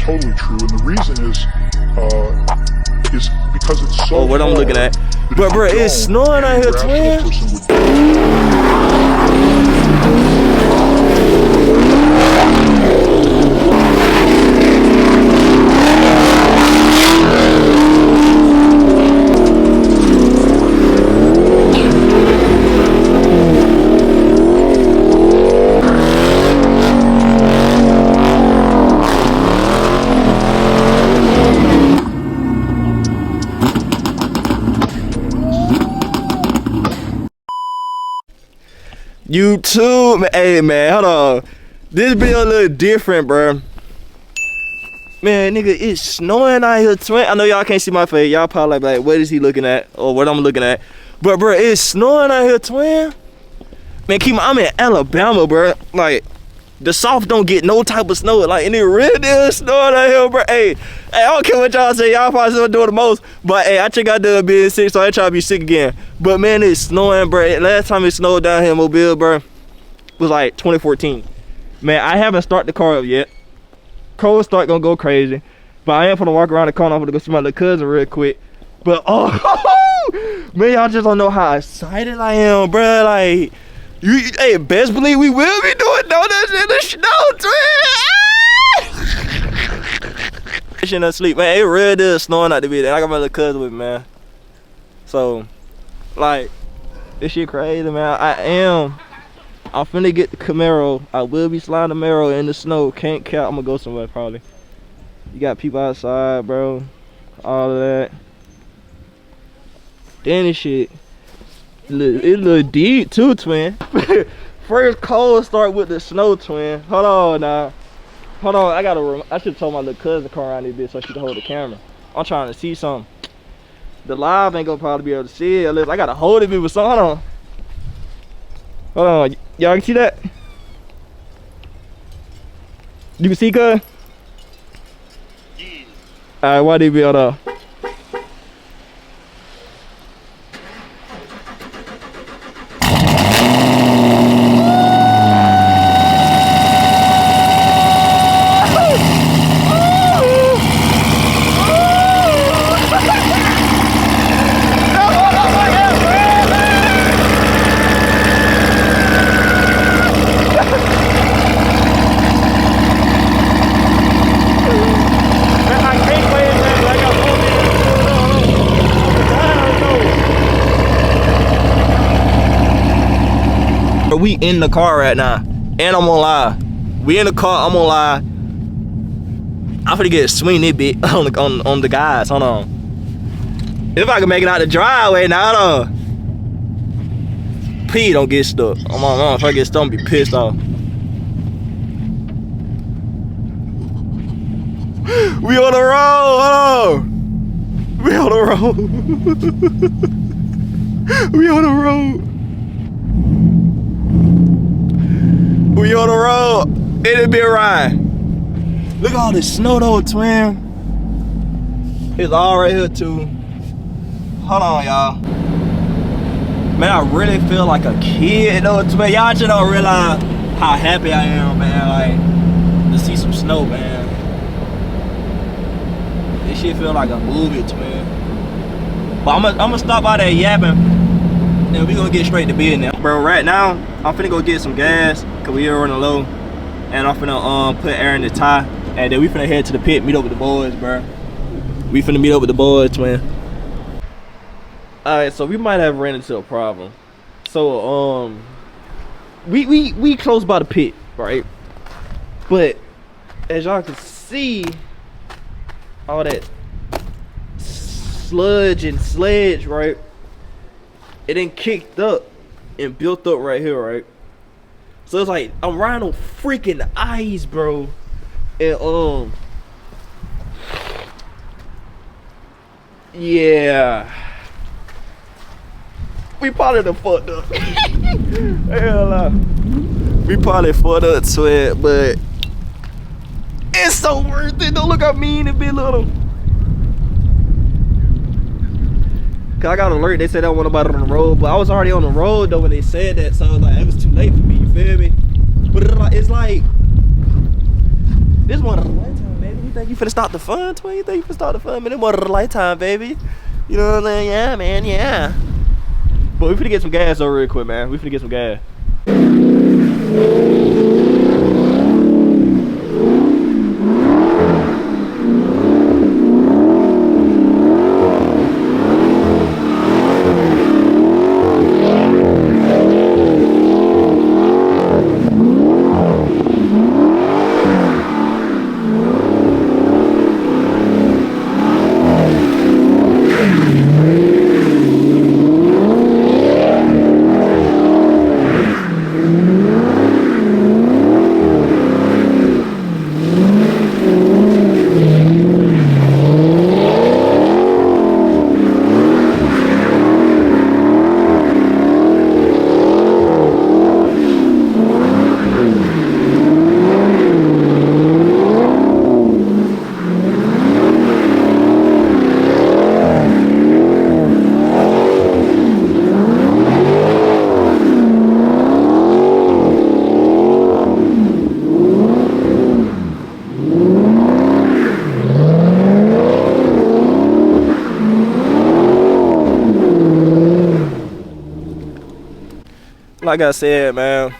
totally true, and the reason is because it's so. Oh, what I'm looking at, bro, it's snowing out here, twin. YouTube, hey man, hold on. This be a little different, bro. Man, nigga, it's snowing out here, twin. I know y'all can't see my face. Y'all probably like, what is he looking at? Or what I'm looking at. But bro, it's snowing out here, twin. Man, I'm in Alabama, bro. Like, the South don't get no type of snow. Like, and it really is snowing out here, bro. Hey, I don't care what y'all say. Y'all probably still doing the most. But hey, I think I done being sick, so I ain't trying to be sick again. But man, it's snowing, bro. Last time it snowed down here in Mobile, bro, was like 2014. Man, I haven't started the car up yet. Cold start gonna go crazy. But I am gonna walk around the corner. I'm gonna go see my little cousin real quick. But oh, man, y'all just don't know how excited I am, bro. Like, hey, best believe we will be doing donuts in the snow, twin. Shouldn't asleep, man. It really is snowing out the bit. I got my little cousin with me, man. So, like, this shit crazy, man. I'm finna get the Camaro. I will be sliding the Camaro in the snow. Can't count. I'm gonna go somewhere probably. You got people outside, bro. All of that. Then this shit. It look deep too, twin. First cold start with the snow, twin. Hold on now. Hold on, I should have told my little cousin to come around this bitch so she can hold the camera. I'm trying to see something. The live ain't gonna probably be able to see it unless I gotta hold it with something. Hold on. Hold on, y'all can see that? You can see, cuz? Yeah. Alright, why did you be able to? We in the car right now, and I'm gonna lie. We in the car, I'm gonna lie. I'm finna get a swing this bit on the guys. Hold on. If I can make it out the driveway now, hold on. P don't get stuck. Oh my mom, if I get stuck, I'm gonna be pissed off. We on the road, hold on. We on the road. We on the road. We on the road. It'll be a ride. Look at all this snow though, twin. It's all right here too. Hold on, y'all. Man, I really feel like a kid though, twin. Y'all just don't realize how happy I am, man. Like, to see some snow, man. This shit feel like a movie, twin. But I'm gonna stop by that yapping. And we gonna get straight to business. Bro, right now, I'm finna go get some gas, cause we are running low. And I'm finna put air in the tire. And then we finna head to the pit, meet up with the boys, bro. We finna meet up with the boys, twin. Alright, so we might have ran into a problem. So, we close by the pit, right? But, as y'all can see, all that sludge and sledge, right? It then kicked up and built up right here, right? So it's like I'm riding on freaking ice, bro. And yeah, we probably done fucked up. Hell no. We probably fucked up, sweat, but it's so worth it. Don't look how mean it be, little. Cause I got an alert, they said I want nobody on the road, but I was already on the road though when they said that, so like it was too late for me, you feel me? But it's like this one of the one time, baby. You think you finna start the fun, twin? You think you finna start the fun? Man, it was a lifetime, baby. You know what I'm saying? Yeah, man, yeah. But we finna get some gas though real quick, man. We finna get some gas. Like I said, man,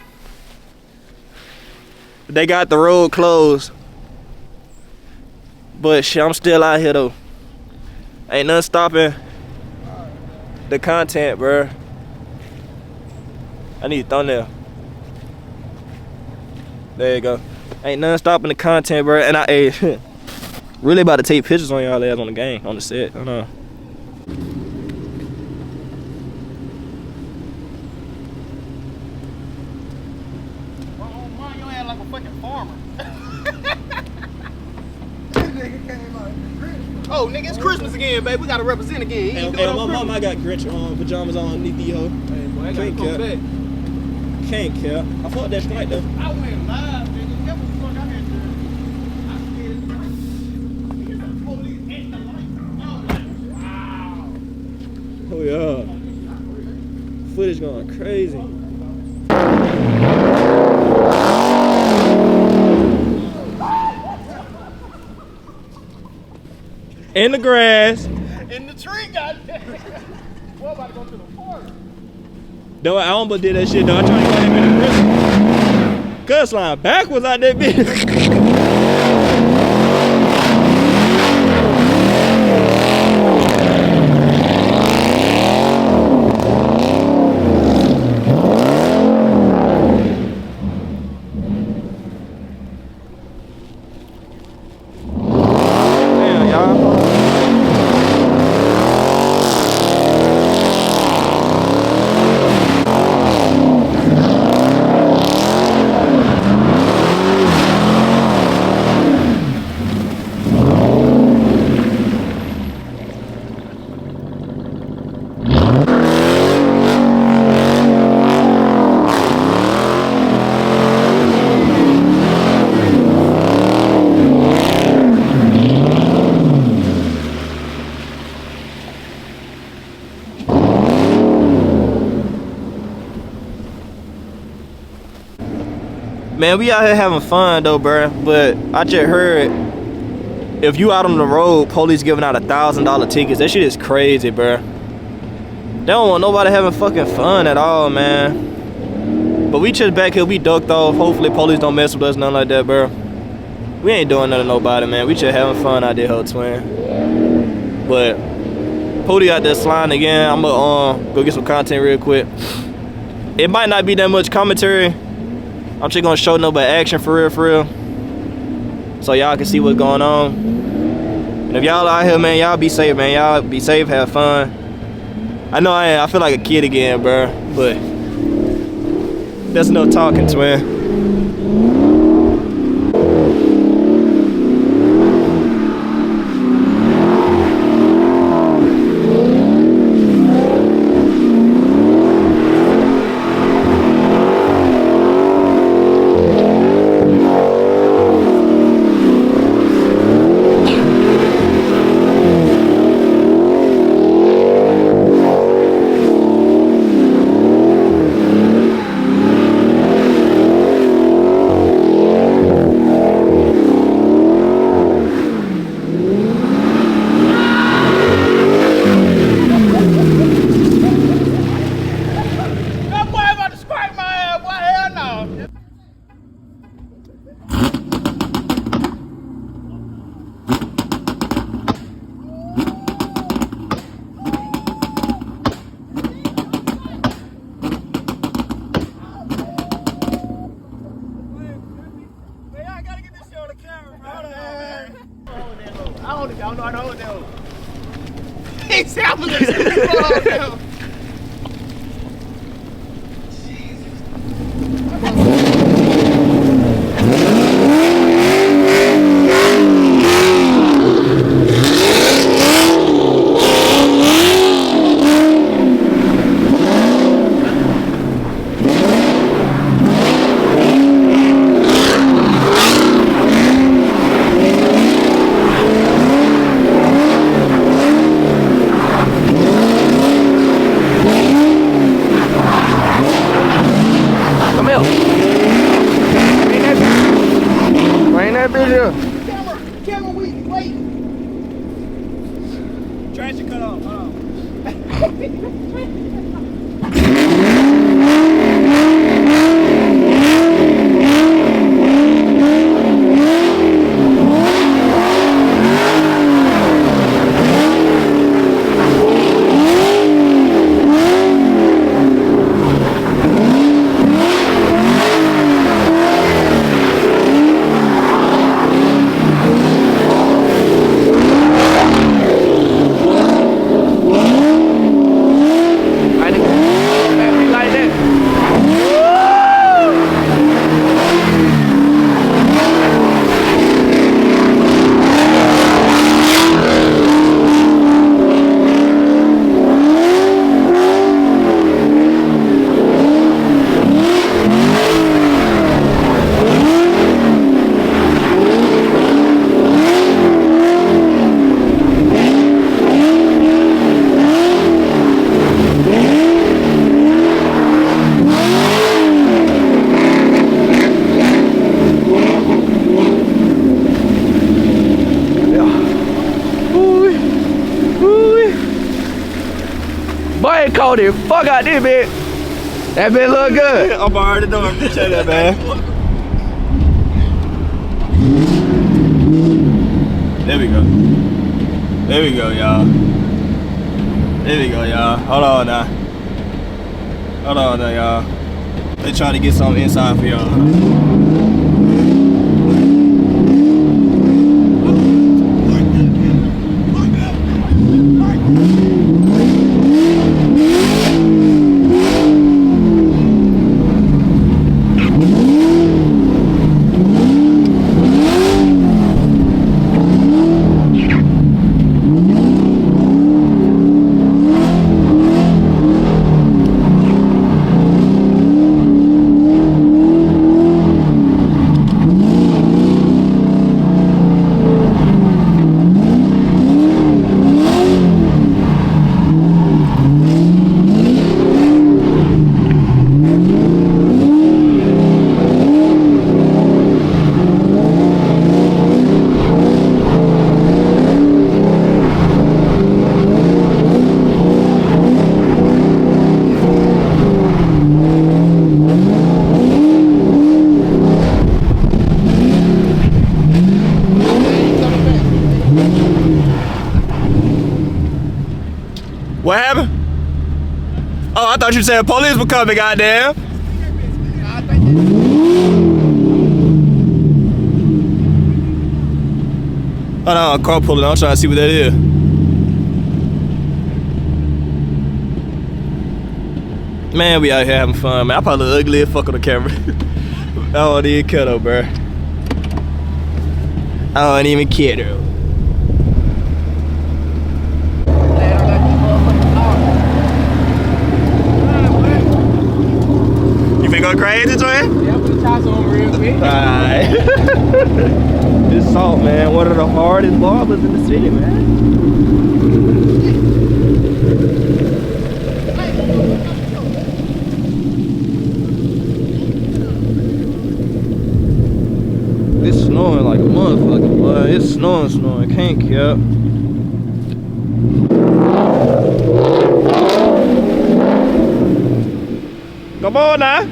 they got the road closed, but shit, I'm still out here though. Ain't nothing stopping the content, bro. I need a thumbnail. There you go. Ain't nothing stopping the content, bro. And I really about to take pictures on y'all ass on the game, on the set. I know. Oh, nigga, it's Christmas again, baby. We gotta represent again. Hey, my mama, I got Grinch pajamas on underneath the hoe. Hey, boy, I gotta come back. Can't care. I fought that strike though. I went live, nigga. Guess what the fuck I had to do? I scared as fuck. Niggas the police at the light. I was like, wow. Oh yeah. Footage going crazy. In the grass. In the tree, goddamn. We're about to go to the park. Though I almost did that shit though. I tried to go ahead and the Cuz slime backwards out that bitch. Man, we out here having fun though, bruh. But I just heard if you out on the road, police giving out $1,000 tickets. That shit is crazy, bruh. They don't want nobody having fucking fun at all, man. But we just back here, we ducked off. Hopefully police don't mess with us, nothing like that, bruh. We ain't doing nothing to nobody, man. We just having fun out there, ho, twin. But Pody out there sliding again. I'm gonna go get some content real quick. It might not be that much commentary. I'm just gonna show no but action for real. So y'all can see what's going on. And if y'all out here, man, y'all be safe, man. Y'all be safe, have fun. I know I feel like a kid again, bro. But there's no talking, twin. don't know how to hold them. He said I'm gonna hold them. Camera, wait. Traction cut off. Hold on. Boy, it caught the fuck out this bitch. That bitch look good. I'm already doing. Appreciate that, man. There we go. There we go, y'all. There we go, y'all. Hold on now. Hold on now, y'all. They trying to get something inside for y'all. What happened? Oh, I thought you said police were coming, goddamn. Hold on, car pulling. I'm trying to see what that is. Man, we out here having fun, man. I probably look ugly as fuck on the camera. I don't even care though, bro. I don't even care though. Go crazy, Joy? Yeah, put the chops on real quick. Alright. This Salt, man, one of the hardest barbers in the city, man. It's snowing like a motherfucker, boy. It's snowing. Can't care. Come on now.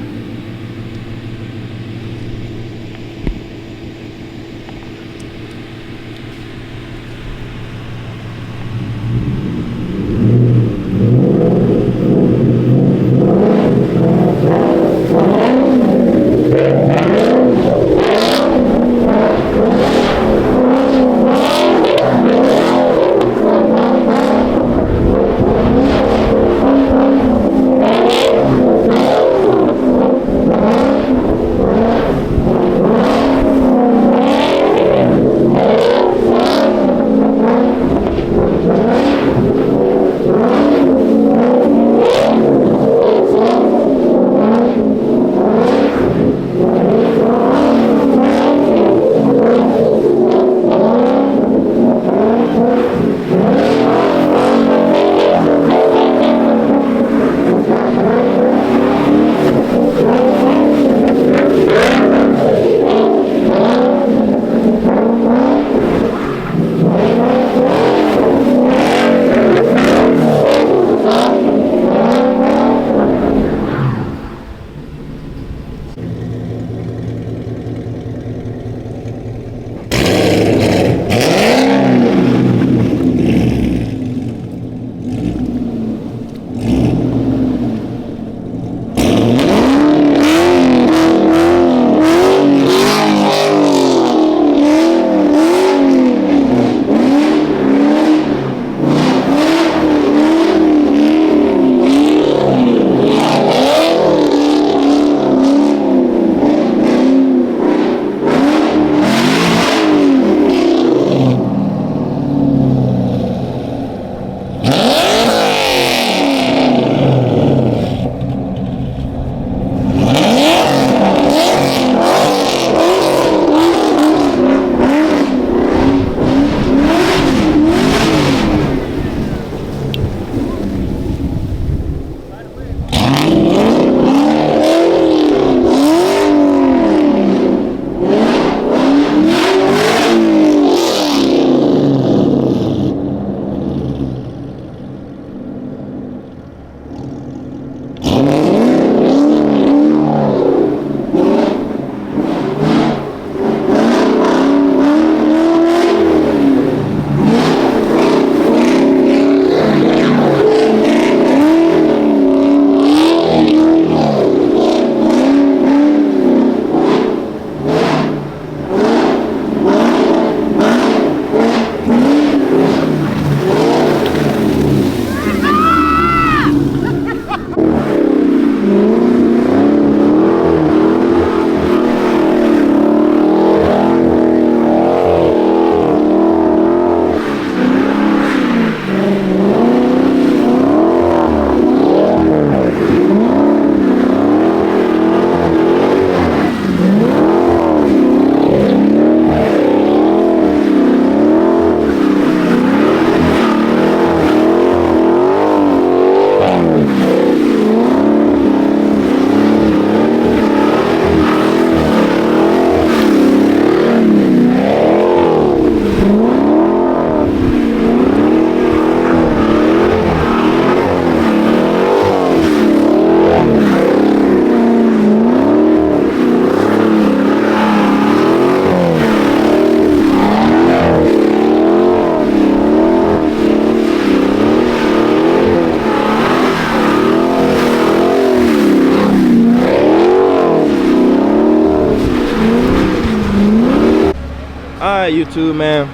YouTube, man.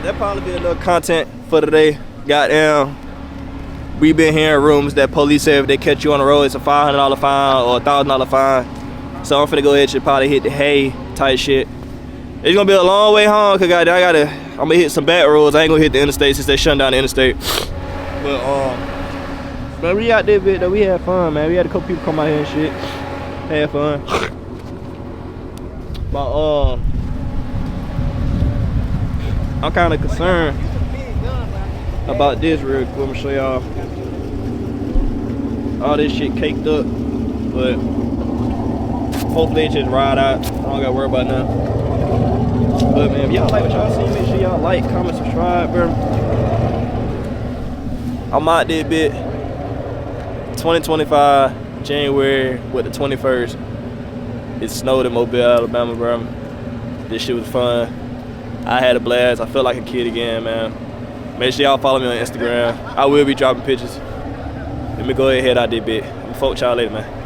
That probably be a little content for today. Goddamn. We been hearing rumors that police say if they catch you on the road, it's a $500 fine or a $1,000 fine. So I'm finna go ahead and probably hit the hay type shit. It's gonna be a long way home, cause I'm gonna hit some back roads. I ain't gonna hit the interstate since they shut down the interstate. But we out there, bit though. We had fun, man. We had a couple people come out here and shit. Had fun. But I'm kind of concerned about this real quick. I'm gonna show y'all. All this shit caked up, but hopefully it just ride out. I don't gotta worry about nothing. But man, if y'all like what y'all see, make sure y'all like, comment, subscribe, bro. I'm out there, bit. 2025 January with the 21st. It snowed in Mobile, Alabama, bro. This shit was fun. I had a blast. I felt like a kid again, man. Make sure y'all follow me on Instagram. I will be dropping pictures. Let me go ahead and head out there, bit. I'm fuck y'all later, man.